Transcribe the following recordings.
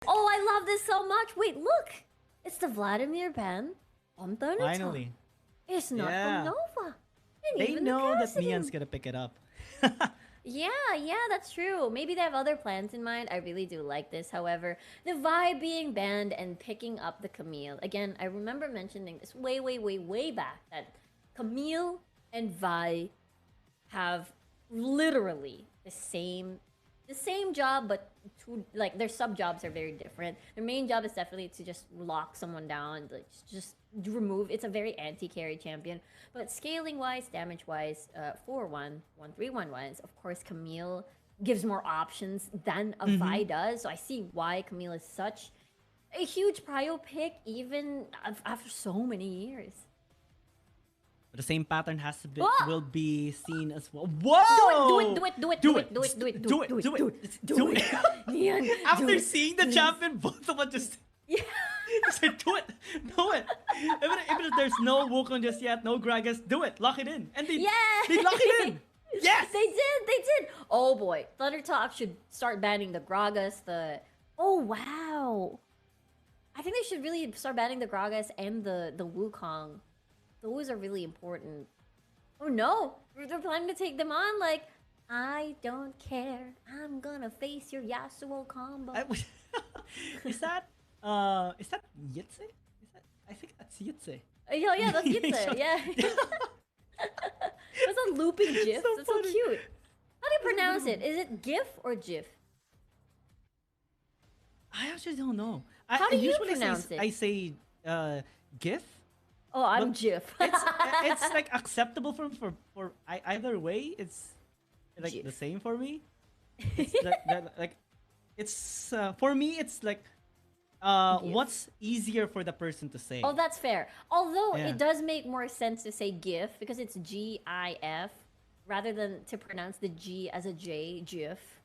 Oh, I love this so much. Wait, look. It's the Vladimir band from Thunder Talk. Finally. It's not from Nova. And They even know the that casting. Neon's gonna pick it up. Yeah, that's true. Maybe they have other plans in mind. I really do like this. However, the Vi being banned and picking up the Camille. Again, I remember mentioning this way back that Camille and Vi have literally the same job, but two, like, their sub jobs are very different. Their main job is definitely to just lock someone down, like just remove. It's a very anti-carry champion, but scaling wise, damage wise, 4-1, 1-3-1 wise, of course Camille gives more options than a Vi does. So I see why Camille is such a huge prio pick, even after so many years. But the same pattern has to be, Ah! will be seen as well. Whoa! Do it. Neon, After seeing the champion, both of us just said, do it. Even if there's no Wukong just yet, no Gragas, do it. Lock it in. And they lock it in. Yes! They did. Oh boy. Thunder Talk should start banning the Gragas, Oh wow. I think they should really start banning the Gragas and the Wukong. Those are really important. Oh no! They're planning to take them on like, I don't care. I'm gonna face your Yasuo combo. Is that Yitze? I think that's Yitze. Yeah, that's Yitze. Yeah. That's a looping GIF. That's so cute. How do you pronounce it? Is it GIF or GIF? I actually don't know. How do you usually pronounce it? I say GIF. Oh, I'm GIF. it's like acceptable for either way. It's like GIF. the same for me. It's like it's for me. It's like what's easier for the person to say. Oh, that's fair. Although it does make more sense to say GIF because it's GIF rather than to pronounce the G as a J, GIF.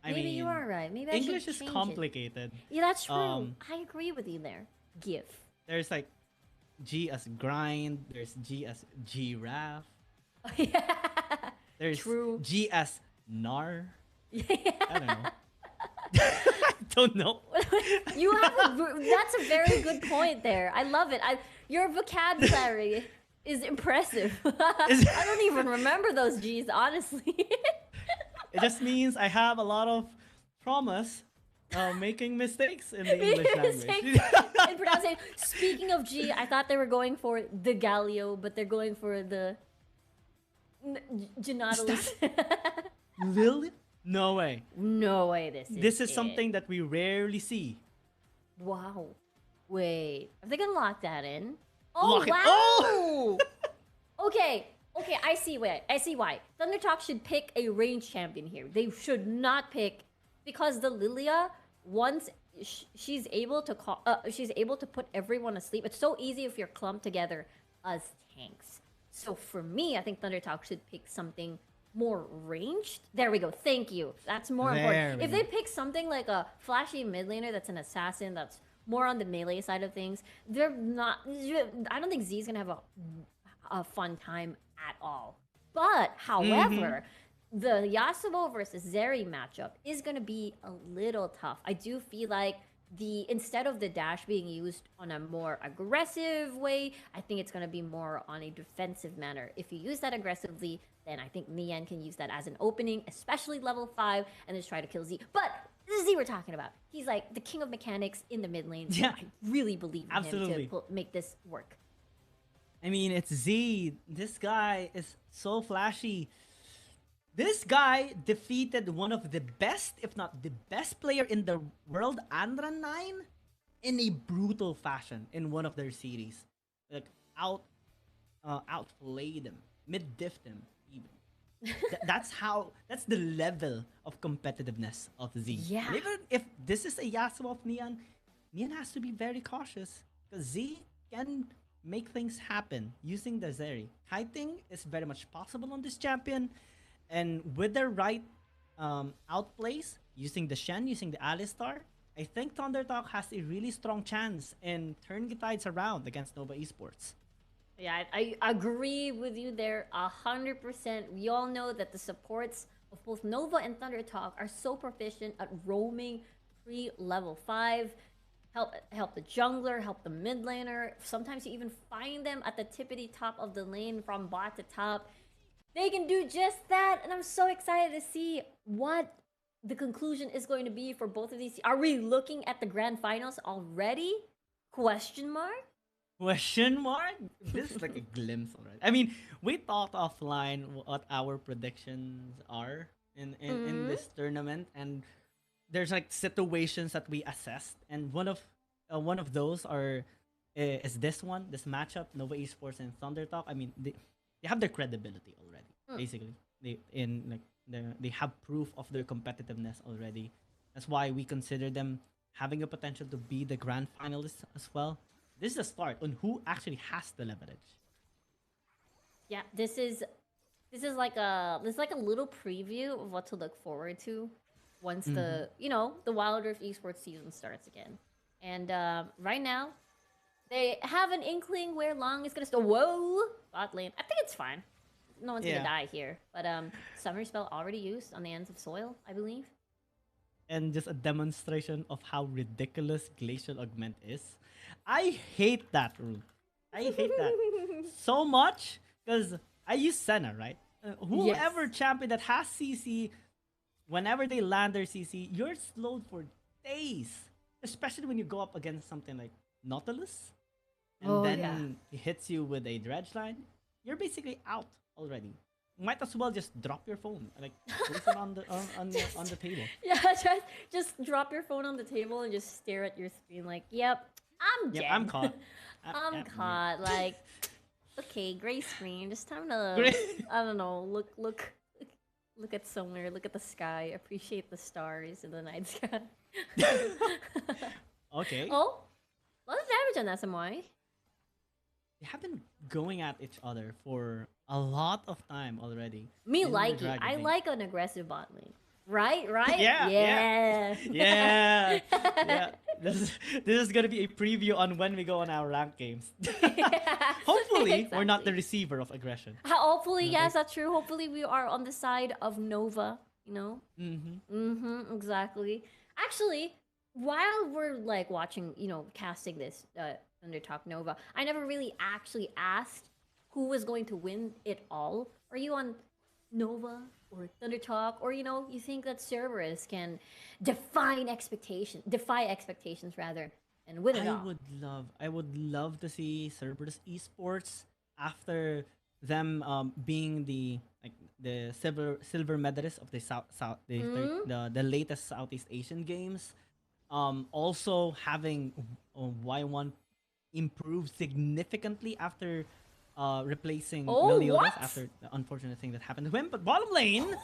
Maybe you are right. Maybe I English should is change complicated. Yeah, that's true. I agree with you there. GIF. There's like G as grind. There's G as giraffe. Yeah. There's True. G as gnar. Yeah. I don't know. I don't know. That's a very good point there. I love it. Your vocabulary is impressive. I don't even remember those G's, honestly. It just means I have a lot of promise making mistakes in the English language. In pronunciation. Speaking of G, I thought they were going for the Galio, but they're going for the Genitalis. Lil? No way. No way This is something that we rarely see. Wow. Wait. Are they gonna lock that in? Oh, Lock it- wow! Oh! Okay, I see why. Thunder Talk should pick a range champion here. They should not pick, because the Lilia, once she's able to put everyone asleep. It's so easy if you're clumped together as tanks. So for me, I think Thunder Talk should pick something more ranged. There we go. Thank you. That's more important. If they pick something like a flashy mid laner that's an assassin, that's more on the melee side of things, they're not. I don't think Z's gonna have a fun time at all. But however, the Yasuo versus Zeri matchup is gonna be a little tough. I do feel like instead of the dash being used on a more aggressive way, I think it's gonna be more on a defensive manner. If you use that aggressively, then I think Nian can use that as an opening, especially level 5, and just try to kill Z. But this is Z we're talking about. He's like the king of mechanics in the mid lane. So Yeah. I really believe in Absolutely. him to make this work. I mean, it's Z. This guy is so flashy. This guy defeated one of the best, if not the best player in the world, Andra 9, in a brutal fashion in one of their series. Like, outplayed him, mid-diffed him, even. That's the level of competitiveness of Z. Yeah. And even if this is a Yasuo of Nian has to be very cautious, because Z can make things happen using the Zeri. Kiting is very much possible on this champion. And with the right outplays, using the Shen, using the Alistar, I think Thunder Talk has a really strong chance in turning the tides around against Nova Esports. Yeah, I agree with you there 100%. We all know that the supports of both Nova and Thunder Talk are so proficient at roaming 3, level 5. Help the jungler, help the mid laner. Sometimes you even find them at the tippity top of the lane from bot to top. They can do just that, and I'm so excited to see what the conclusion is going to be for both of these. Are we looking at the grand finals already? Question mark? Question mark? This is like a glimpse already. I mean, we talked offline what our predictions are in this tournament, and there's like situations that we assessed, and one of those is this matchup, Nova Esports and Thunder Talk. I mean, they have their credibility already. Basically, they have proof of their competitiveness already. That's why we consider them having a potential to be the grand finalists as well. This is a start on who actually has the leverage. Yeah, this is like a little preview of what to look forward to once the Wild Rift Esports season starts again. And right now, they have an inkling where Long is gonna start. Whoa, bot lane. I think it's fine. No one's gonna die here. But Summoner Spell already used on the ends of soil, I believe. And just a demonstration of how ridiculous Glacial Augment is. I hate that rule. I hate that so much because I use Senna, right? Whoever champion that has CC, whenever they land their CC, you're slowed for days. Especially when you go up against something like Nautilus, and then he hits you with a dredge line. You're basically out already. Might as well just drop your phone, like place it on the table. Yeah, just drop your phone on the table and just stare at your screen like, yep, I'm dead. I'm caught. I'm caught. Like, okay, gray screen. Just time to I don't know. Look at somewhere. Look at the sky. Appreciate the stars in the night sky. Okay. Oh, a lot of damage on SMY. They have been going at each other for a lot of time already. Me like it. I like an aggressive bot lane. Right? Yeah. This is gonna be a preview on when we go on our rank games. Hopefully, Exactly. we're not the receiver of aggression. Hopefully, yes, that's true. Hopefully, we are on the side of Nova. You know. Exactly. Actually, while we're like watching, casting this Thunder Talk Nova, I never really actually asked who was going to win it all. Are you on Nova or Thunder Talk, or you think that Cerberus can defy expectations rather, and win it all? I would love to see Cerberus Esports after them being the silver medalist of the the latest Southeast Asian Games. Also having Y1 improve significantly after replacing Meliodas what? after the unfortunate thing that happened to him. But bottom lane,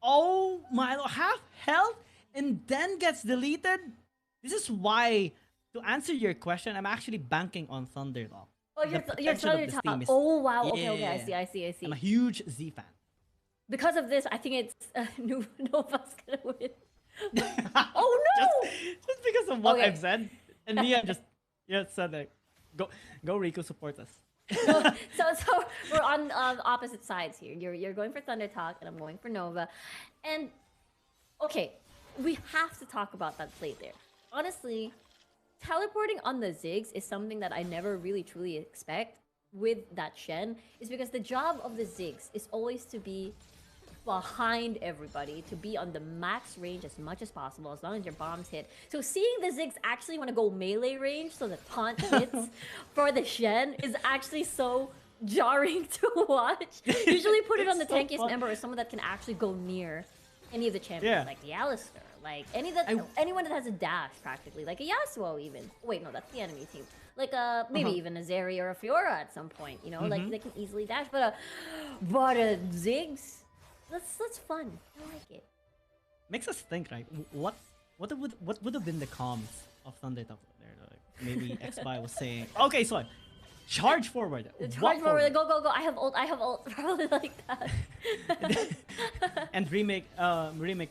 oh my, half health and then gets deleted. This is why, to answer your question, I'm actually banking on Thunderdog. Oh, you're Thunder Talk. Oh wow. Okay. I see. I'm a huge Z fan. Because of this, I think it's Nova's gonna win. Oh no! just because of what I've said, and Nia just said like, go Riku, support us. So we're on opposite sides here. You're going for Thunder Talk, and I'm going for Nova. And okay, we have to talk about that play there. Honestly, teleporting on the Ziggs is something that I never really truly expect with that Shen. Is because the job of the Ziggs is always to be behind everybody, to be on the max range as much as possible, as long as your bombs hit. So seeing the Ziggs actually want to go melee range so the taunt hits for the Shen is actually so jarring to watch. Usually put it on the tankiest member or someone that can actually go near any of the champions, like the Alistair, like anyone that has a dash practically, like a Yasuo even. Wait, no, that's the enemy team. Like maybe even a Zeri or a Fiora at some point, like they can easily dash, but a Ziggs, that's fun. I like it. Makes us think, right? What would have been the comms of Thunder Talk there? Like, maybe Xby was saying, okay, so charge forward. Charge forward. Go. I have ult. Probably like that. And remake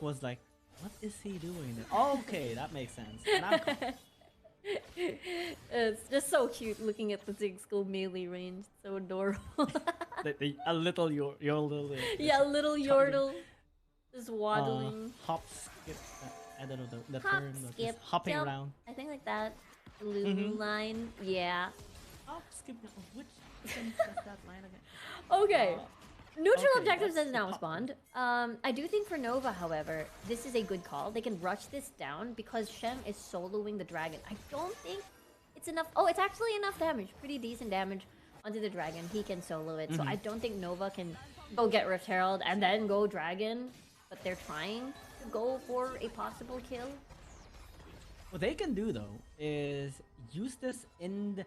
was like, what is he doing there? Okay, that makes sense. Now it's just so cute looking at the Ziggs go melee range. So adorable. A little yordle. Yeah, a little yordle. Just waddling. Hop, skip. I don't know the Hop, term, but skip, just hopping jump. around. I think like that. Lulu line. Yeah. Hop, skip. Which one does that line again? Okay. Neutral okay, objectives that's does the now pop spawned. I do think for Nova, however, this is a good call. They can rush this down because Shem is soloing the dragon. I don't think it's enough. Oh, it's actually enough damage. Pretty decent damage onto the dragon. He can solo it. So I don't think Nova can go get Rift Herald and then go dragon. But they're trying to go for a possible kill. What they can do though is use this in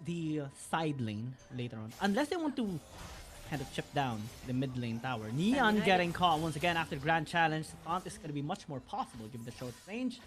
the side lane later on, unless they want to kind of chip down the mid lane tower. Neon getting caught once again after Grand Challenge. Taunt is going to be much more possible given the short range,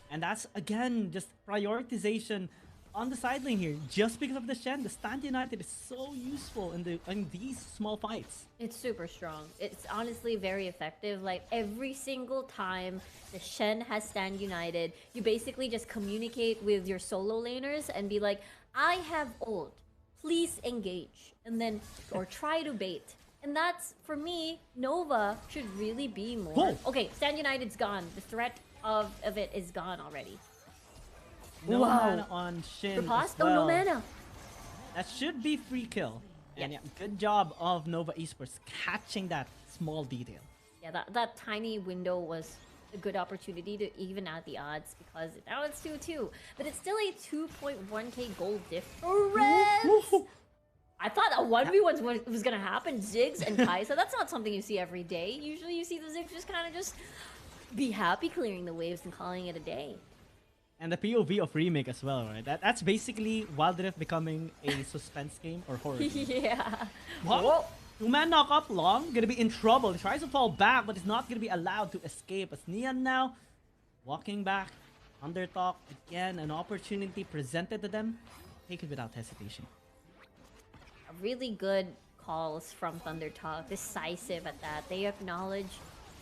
and that's again just prioritization on the side lane here. Just because of the Shen, the Stand United is so useful in these small fights. It's super strong. It's honestly very effective. Like every single time the Shen has Stand United, you basically just communicate with your solo laners and be like, I have ult. Please engage. And then, or try to bait. And that's, for me, Nova should really be more. Whoa. Okay, Stand United's gone. The threat of it is gone already. No Wow. mana on Shin. Riposte? As well. Oh, no mana. That should be free kill. And Yeah. yeah, good job of Nova Esports catching that small detail. Yeah, that tiny window was a good opportunity to even out the odds because now it's 2-2. But it's still a 2.1k gold difference. I thought a 1v1 was gonna happen. Ziggs and Kai'Sa, that's not something you see every day. Usually you see the Ziggs just kind of just be happy clearing the waves and calling it a day. And the POV of Remake as well, right? That's basically Wild Rift becoming a suspense game or horror game. Yeah. Whoa! Two-man knock up long, gonna be in trouble. He tries to fall back, but is not gonna be allowed to escape. As Neon now, walking back, Undertalk, again, an opportunity presented to them. Take it without hesitation. Really good calls from Thunder Talk, decisive at that. They acknowledge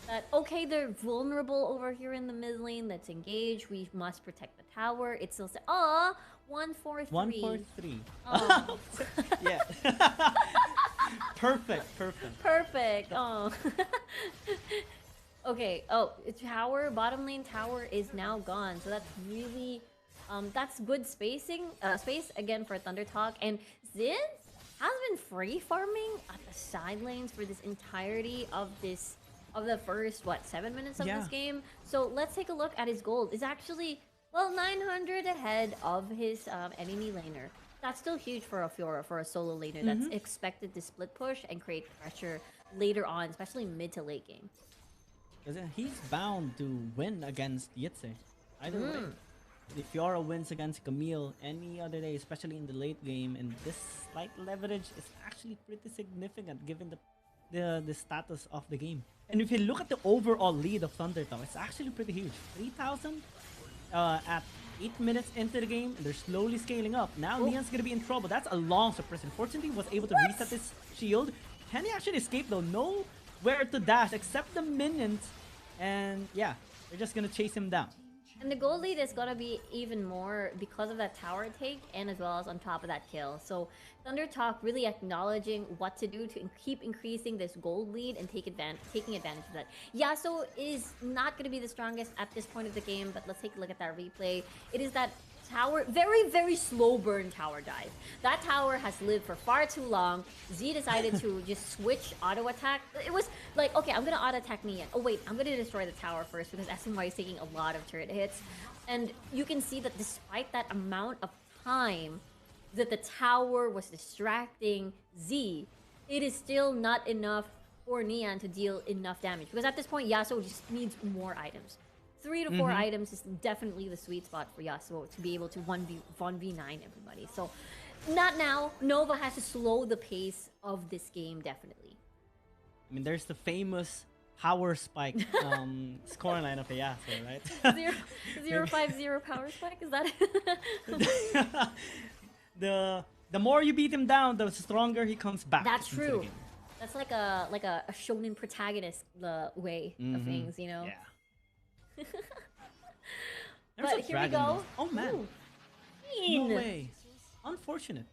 that, okay, they're vulnerable over here in the mid lane. Let's engage. We must protect the tower. It's still, 1-4-3. 1-4-3. Oh. Yeah. Perfect. Perfect. Oh. Okay. Oh, tower, bottom lane tower is now gone. So that's really, that's good spacing, space again for Thunder Talk. And Zin has been free farming at the side lanes for this entirety of the first 7 minutes of this game. So let's take a look at his gold. It's actually 900 ahead of his enemy laner. That's still huge for a Fiora, for a solo laner that's expected to split push and create pressure later on, especially mid to late game. Because he's bound to win against Yitze. Either way. If Fiora wins against Camille any other day, especially in the late game, and this slight leverage is actually pretty significant given the status of the game. And if you look at the overall lead of Thundertalk, it's actually pretty huge. 3,000 at 8 minutes into the game, and they're slowly scaling up. Now Neon's gonna be in trouble. That's a long suppressor. Fortunately, was able to reset his shield. Can he actually escape though? Nowhere to dash except the minions. And yeah, they're just gonna chase him down. And the gold lead is gonna be even more because of that tower take and as well as on top of that kill. So Thunder Talk really acknowledging what to do to keep increasing this gold lead and taking advantage of that. Yasuo is not gonna be the strongest at this point of the game, but let's take a look at that replay. It is that tower, very, very slow burn tower dive. That tower has lived for far too long. Z decided to just switch auto attack. It was like, okay, I'm gonna auto attack Neon. Oh wait, I'm gonna destroy the tower first because SMY is taking a lot of turret hits. And you can see that despite that amount of time that the tower was distracting Z, it is still not enough for Neon to deal enough damage. Because at this point, Yasuo just needs more items. 3 to 4 items is definitely the sweet spot for Yasuo to be able to 1v9 everybody. So, not now. Nova has to slow the pace of this game, definitely. I mean, there's the famous power spike scoring line of Yasuo, right? 0-5-0 power spike? Is that it? The more you beat him down, the stronger he comes back. That's into the true. game. That's like a shonen protagonist way of things, you know? Yeah. But here we go. Oh man. Ooh. No way. Unfortunate.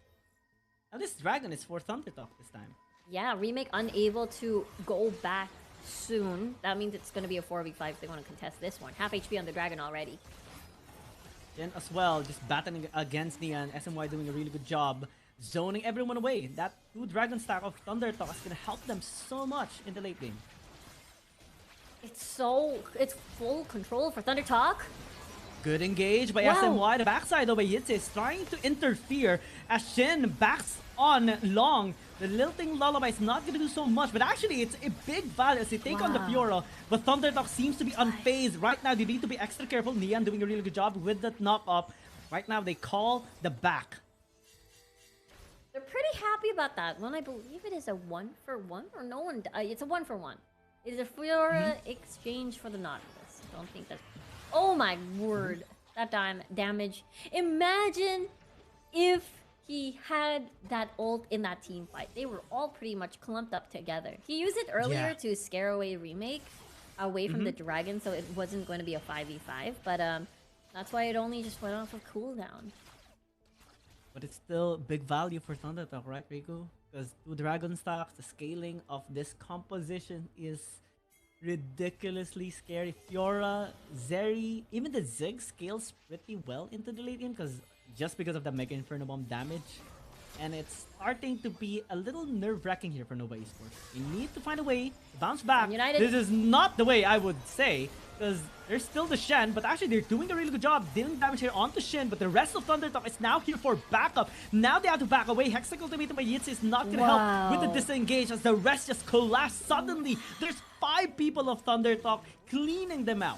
Now this dragon is for Thundertalk this time. Yeah, Remake unable to go back soon. That means it's going to be a 4v5 if they want to contest this one. Half HP on the Dragon already. Jhin as well, just battling against Neon. SMY doing a really good job zoning everyone away. That 2 Dragon stack of Thunder Talk is going to help them so much in the late game. It's full control for Thunder Talk. Good engage by Wow. SMY. The backside though by Yitze is trying to interfere as Shin backs on long. The Lilting Lullaby is not going to do so much, but actually it's a big value as they take on the Wow. Fiora. But Thunderdog seems to be unfazed. Right now they need to be extra careful. Neon doing a really good job with that knock up. Right now they call the back. They're pretty happy about that one. I believe it is a 1-for-1 or no one. It's a 1-for-1. It is a Fiora exchange for the Nautilus. I don't think that. Oh my word! That damage. Imagine if he had that ult in that team fight. They were all pretty much clumped up together. He used it earlier Yeah. to scare away Remake away from the dragon, so it wasn't going to be a 5v5. But that's why it only just went off of cooldown. But it's still big value for Thunderdog, right, Riku? Because 2 Dragon stocks, the scaling of this composition is ridiculously scary. Fiora, Zeri, even the Zig scales pretty well into the late game because of the Mega Inferno Bomb damage. And it's starting to be a little nerve-wracking here for Nova Esports. You need to find a way to bounce back. United. This is not the way I would say, because there's still the Shen, but actually they're doing a really good job dealing damage here onto Shen, but the rest of Thunderdog is now here for backup. Now they have to back away. Hex Cultivated by Yitze is not going to help with the disengage as the rest just collapse. Suddenly, there's 5 people of Thunderdog cleaning them out.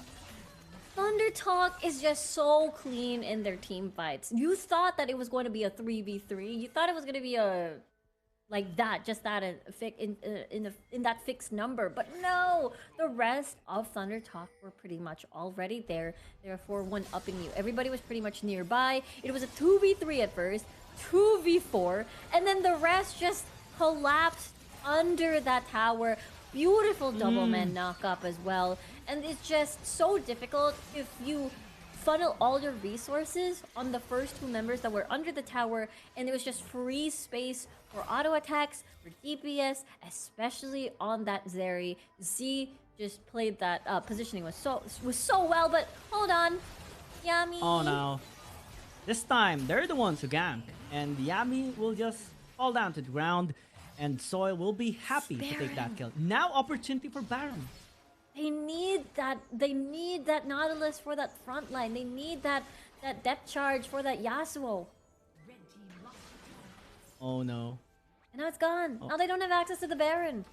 Thunder Talk is just so clean in their team fights. You thought that it was going to be a 3v3. You thought it was going to be a like that, just that in that fixed number. But no, the rest of Thunder Talk were pretty much already there. Therefore, one-upping you. Everybody was pretty much nearby. It was a 2v3 at first, 2v4, and then the rest just collapsed under that tower. Beautiful double man knock up as well. And it's just so difficult if you funnel all your resources on the first 2 members that were under the tower, and there was just free space for auto attacks, for DPS, especially on that Zeri. Z just played that positioning was so well, but hold on, Yami. Oh no. This time, they're the ones who gank, and Yami will just fall down to the ground, and Soil will be happy to take that kill. Now opportunity for Baron. They need that Nautilus for that front line. They need that depth charge for that Yasuo. Oh no. And now it's gone. Now they don't have access to the Baron.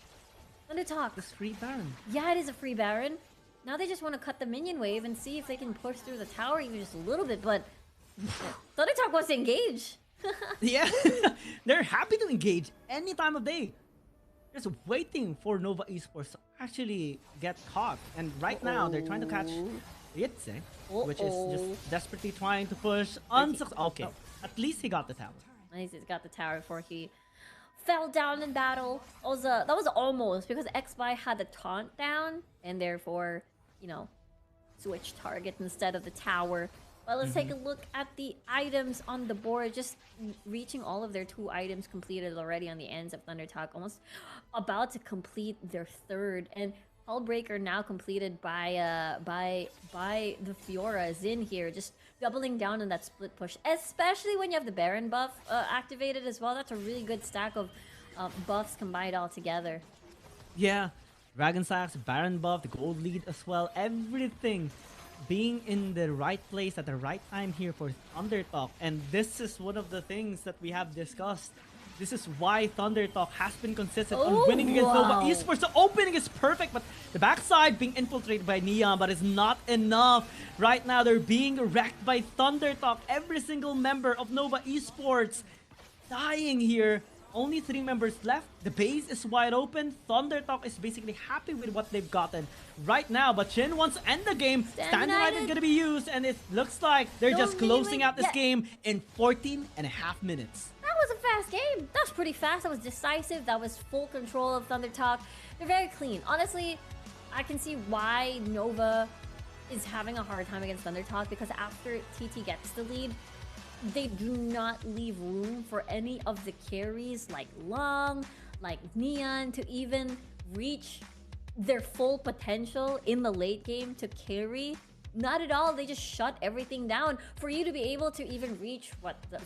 Thunder Talk. This free Baron. Yeah, it is a free Baron. Now they just want to cut the minion wave and see if they can push through the tower even just a little bit, but Thunder Talk wants to engage. Yeah, they're happy to engage any time of day. Just waiting for Nova Esports to actually get caught. And right now, they're trying to catch Yitze, which is just desperately trying to push. Okay, at least he got the tower. Nice, he's got the tower before he fell down in battle. That was almost, because Xby had the taunt down, and therefore, you know, switched target instead of the tower. But let's take a look at the items on the board. Just reaching all of their 2 items completed already on the ends of Thunder Talk. Almost about to complete their 3rd. And Hullbreaker now completed by the Fiora Xin here. Just doubling down on that split push. Especially when you have the Baron buff activated as well. That's a really good stack of buffs combined all together. Yeah, Dragon Stacks, Baron buff, the gold lead as well. Everything being in the right place at the right time here for Thunder Talk. And this is one of the things that we have discussed. This is why Thunder Talk has been consistent on winning against Nova Esports. The opening is perfect, but the backside being infiltrated by Neon, but it's not enough. Right now, they're being wrecked by Thunder Talk. Every single member of Nova Esports dying here. Only 3 members left. The base is wide open. Thunder Talk is basically happy with what they've gotten right now. But Shin wants to end the game. Stand United is going to be used. And it looks like they're just closing out this game in 14.5 minutes. That was a fast game. That was pretty fast. That was decisive. That was full control of Thunder Talk. They're very clean. Honestly, I can see why Nova is having a hard time against Thunder Talk, because after TT gets the lead, they do not leave room for any of the carries like Long, like Neon to even reach their full potential in the late game to carry. Not at all. They just shut everything down for you to be able to even reach what the